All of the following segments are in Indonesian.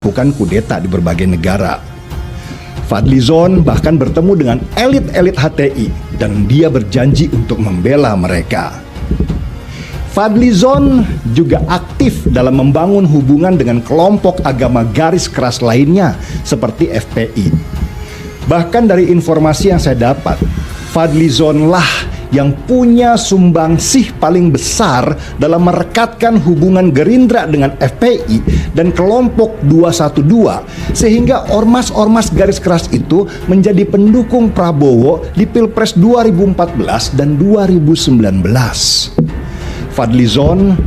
melakukan kudeta di berbagai negara. Fadlizon bahkan bertemu dengan elit-elit HTI dan dia berjanji untuk membela mereka. Fadlizon juga aktif dalam membangun hubungan dengan kelompok agama garis keras lainnya seperti FPI. Bahkan dari informasi yang saya dapat, Fadlizon lah yang punya sumbangsih paling besar dalam merekatkan hubungan Gerindra dengan FPI dan kelompok 212 sehingga ormas-ormas garis keras itu menjadi pendukung Prabowo di Pilpres 2014 dan 2019. Fadlizon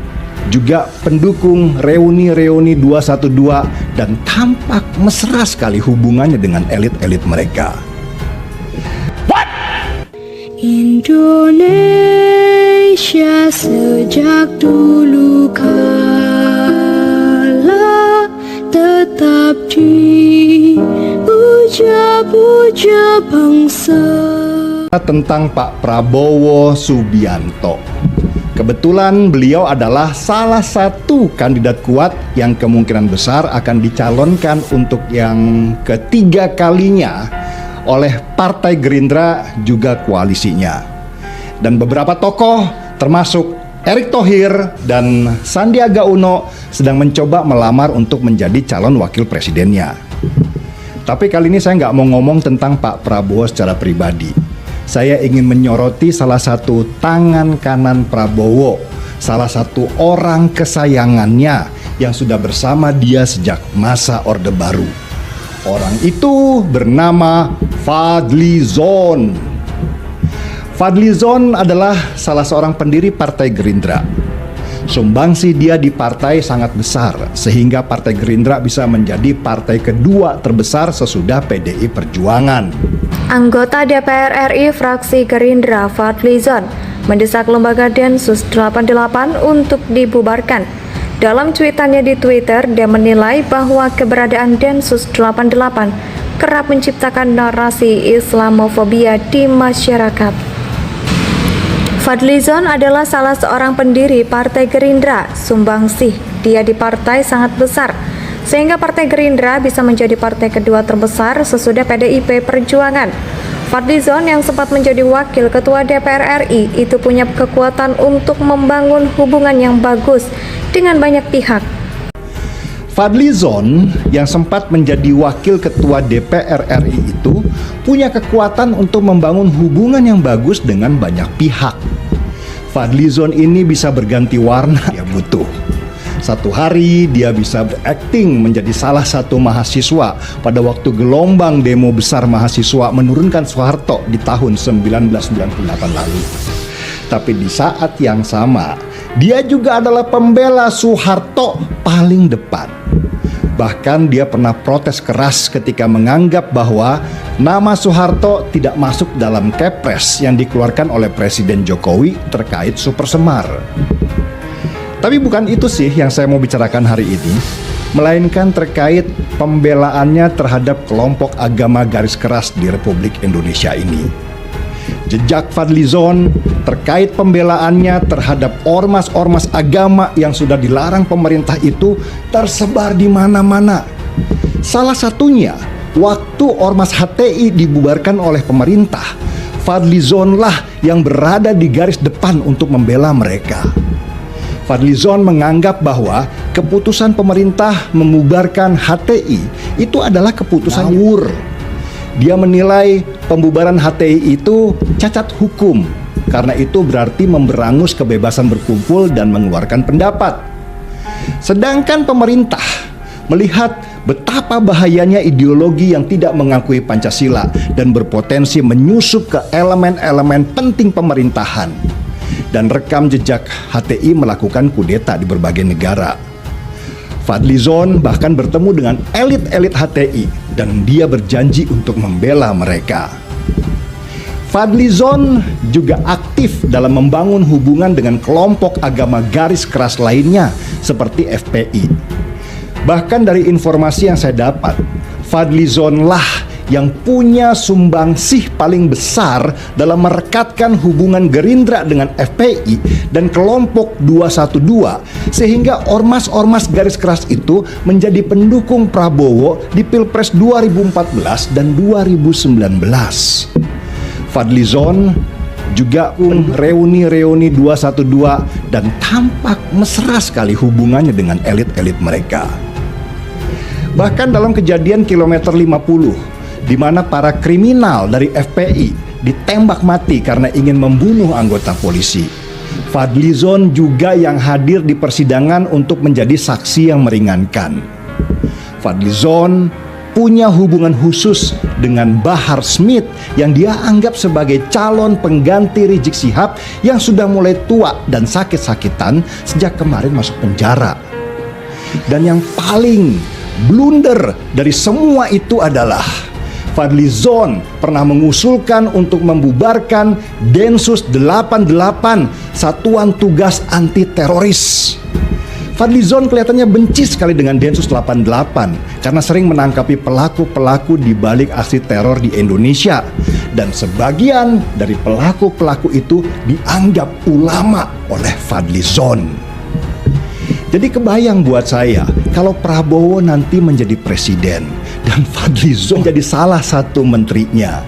juga pendukung reuni-reuni 212 dan tampak mesra sekali hubungannya dengan elit-elit mereka. Indonesia sejak dulu kala tetap dipuja-puja bangsa. Tentang Pak Prabowo Subianto. Kebetulan beliau adalah salah satu kandidat kuat yang kemungkinan besar akan dicalonkan untuk yang ketiga kalinya oleh Partai Gerindra juga koalisinya. Dan beberapa tokoh termasuk Erick Thohir dan Sandiaga Uno sedang mencoba melamar untuk menjadi calon wakil presidennya. Tapi kali ini saya nggak mau ngomong tentang Pak Prabowo secara pribadi. Saya ingin menyoroti salah satu tangan kanan Prabowo, salah satu orang kesayangannya yang sudah bersama dia sejak masa Orde Baru. Orang itu bernama Fadlizon. Fadlizon adalah salah seorang pendiri Partai Gerindra. Sumbangsi dia di partai sangat besar, sehingga Partai Gerindra bisa menjadi partai kedua terbesar sesudah PDI Perjuangan. Anggota DPR RI fraksi Gerindra Fadlizon mendesak lembaga Densus 88 untuk dibubarkan. Dalam cuitannya di Twitter, dia menilai bahwa keberadaan Densus 88 kerap menciptakan narasi Islamofobia di masyarakat. Fadlizon adalah salah seorang pendiri Partai Gerindra. Sumbangsih dia di partai sangat besar, sehingga Partai Gerindra bisa menjadi partai kedua terbesar sesudah PDIP Perjuangan. Fadlizon yang sempat menjadi wakil ketua DPR RI itu punya kekuatan untuk membangun hubungan yang bagus dengan banyak pihak. Fadlizon yang sempat menjadi wakil ketua DPR RI itu punya kekuatan untuk membangun hubungan yang bagus dengan banyak pihak. Fadlizon ini bisa berganti warna ya butuh. Satu hari dia bisa berakting menjadi salah satu mahasiswa pada waktu gelombang demo besar mahasiswa menurunkan Soeharto di tahun 1998 lalu. Tapi di saat yang sama, dia juga adalah pembela Soeharto paling depan. Bahkan dia pernah protes keras ketika menganggap bahwa nama Soeharto tidak masuk dalam Kepres yang dikeluarkan oleh Presiden Jokowi terkait Super Semar. Tapi bukan itu sih yang saya mau bicarakan hari ini, melainkan terkait pembelaannya terhadap kelompok agama garis keras di Republik Indonesia ini. Jejak Fadlizon terkait pembelaannya terhadap ormas-ormas agama yang sudah dilarang pemerintah itu tersebar di mana-mana. Salah satunya, waktu ormas HTI dibubarkan oleh pemerintah, Fadlizon lah yang berada di garis depan untuk membela mereka. Fadlizon menganggap bahwa keputusan pemerintah membubarkan HTI itu adalah keputusan ngawur. Dia menilai pembubaran HTI itu cacat hukum, karena itu berarti memberangus kebebasan berkumpul dan mengeluarkan pendapat. Sedangkan pemerintah melihat betapa bahayanya ideologi yang tidak mengakui Pancasila dan berpotensi menyusup ke elemen-elemen penting pemerintahan. Dan rekam jejak HTI melakukan kudeta di berbagai negara. Fadlizon bahkan bertemu dengan elit-elit HTI dan dia berjanji untuk membela mereka. Fadlizon juga aktif dalam membangun hubungan dengan kelompok agama garis keras lainnya seperti FPI. Bahkan dari informasi yang saya dapat, Fadlizon lah yang punya sumbangsih paling besar dalam merekatkan hubungan Gerindra dengan FPI dan kelompok 212, sehingga ormas-ormas garis keras itu menjadi pendukung Prabowo di Pilpres 2014 dan 2019. Fadlizon juga reuni-reuni 212 dan tampak mesra sekali hubungannya dengan elit-elit mereka. Bahkan dalam kejadian kilometer 50, di mana para kriminal dari FPI ditembak mati karena ingin membunuh anggota polisi, Fadlizon juga yang hadir di persidangan untuk menjadi saksi yang meringankan. Fadlizon punya hubungan khusus dengan Bahar Smith yang dia anggap sebagai calon pengganti Rizik Syihab yang sudah mulai tua dan sakit-sakitan sejak kemarin masuk penjara. Dan yang paling blunder dari semua itu adalah Fadlizon pernah mengusulkan untuk membubarkan Densus 88, Satuan Tugas Anti Teroris. Fadlizon kelihatannya benci sekali dengan Densus 88 karena sering menangkapi pelaku-pelaku di balik aksi teror di Indonesia, dan sebagian dari pelaku-pelaku itu dianggap ulama oleh Fadlizon. Jadi kebayang buat saya kalau Prabowo nanti menjadi presiden dan Fadlizon menjadi salah satu menterinya.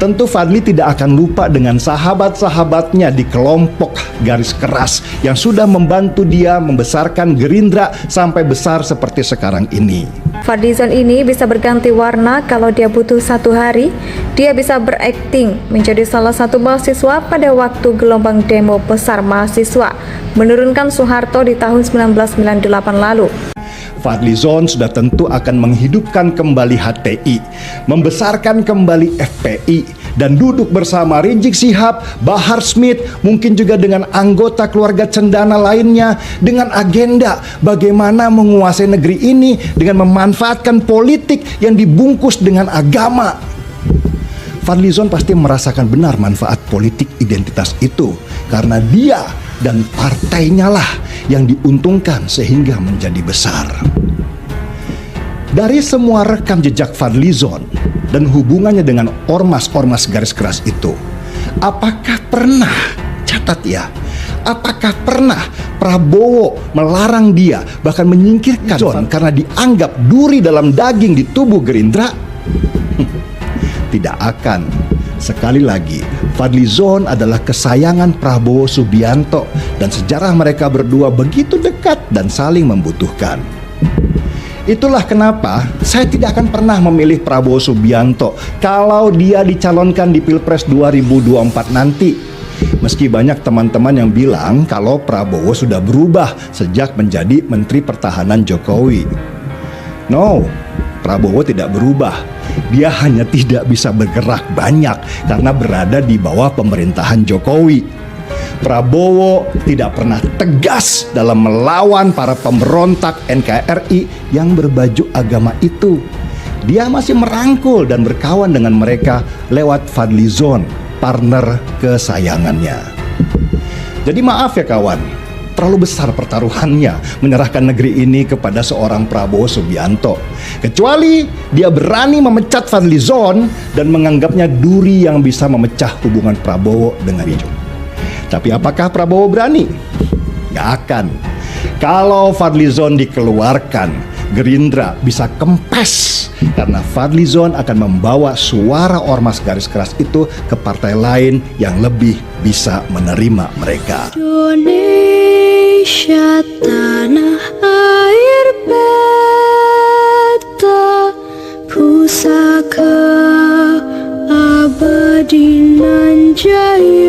Tentu Fadli tidak akan lupa dengan sahabat-sahabatnya di kelompok garis keras yang sudah membantu dia membesarkan Gerindra sampai besar seperti sekarang ini. Fadlizon ini bisa berganti warna kalau dia butuh 1 hari. Dia bisa berakting menjadi salah satu mahasiswa pada waktu gelombang demo besar mahasiswa menurunkan Soeharto di tahun 1998 lalu. Fadlizon sudah tentu akan menghidupkan kembali HTI, membesarkan kembali FPI, dan duduk bersama Rizik Syihab, Bahar Smith, mungkin juga dengan anggota keluarga cendana lainnya, dengan agenda bagaimana menguasai negeri ini dengan memanfaatkan politik yang dibungkus dengan agama. Fadlizon pasti merasakan benar manfaat politik identitas itu, karena dia dan partainya lah yang diuntungkan sehingga menjadi besar. Dari semua rekam jejak Fadlizon dan hubungannya dengan ormas-ormas garis keras itu, apakah pernah, catat ya, apakah pernah Prabowo melarang dia, bahkan menyingkirkan John karena dianggap duri dalam daging di tubuh Gerindra? Tidak akan. Sekali lagi, Fadlizon adalah kesayangan Prabowo Subianto dan sejarah mereka berdua begitu dekat dan saling membutuhkan. Itulah kenapa saya tidak akan pernah memilih Prabowo Subianto kalau dia dicalonkan di Pilpres 2024 nanti. Meski banyak teman-teman yang bilang kalau Prabowo sudah berubah sejak menjadi Menteri Pertahanan Jokowi. No, Prabowo tidak berubah. Dia hanya tidak bisa bergerak banyak karena berada di bawah pemerintahan Jokowi. Prabowo tidak pernah tegas dalam melawan para pemberontak NKRI yang berbaju agama itu. Dia masih merangkul dan berkawan dengan mereka lewat Fadlizon, partner kesayangannya. Jadi maaf ya kawan, terlalu besar pertaruhannya menyerahkan negeri ini kepada seorang Prabowo Subianto. Kecuali dia berani memecat Fadlizon dan menganggapnya duri yang bisa memecah hubungan Prabowo dengan Jokowi. Tapi apakah Prabowo berani? Gak akan. Kalau Fadlizon dikeluarkan, Gerindra bisa kempes karena Fadlizon akan membawa suara ormas garis keras itu ke partai lain yang lebih bisa menerima mereka. Indonesia tanah air beta, pusaka abadi nan jaya.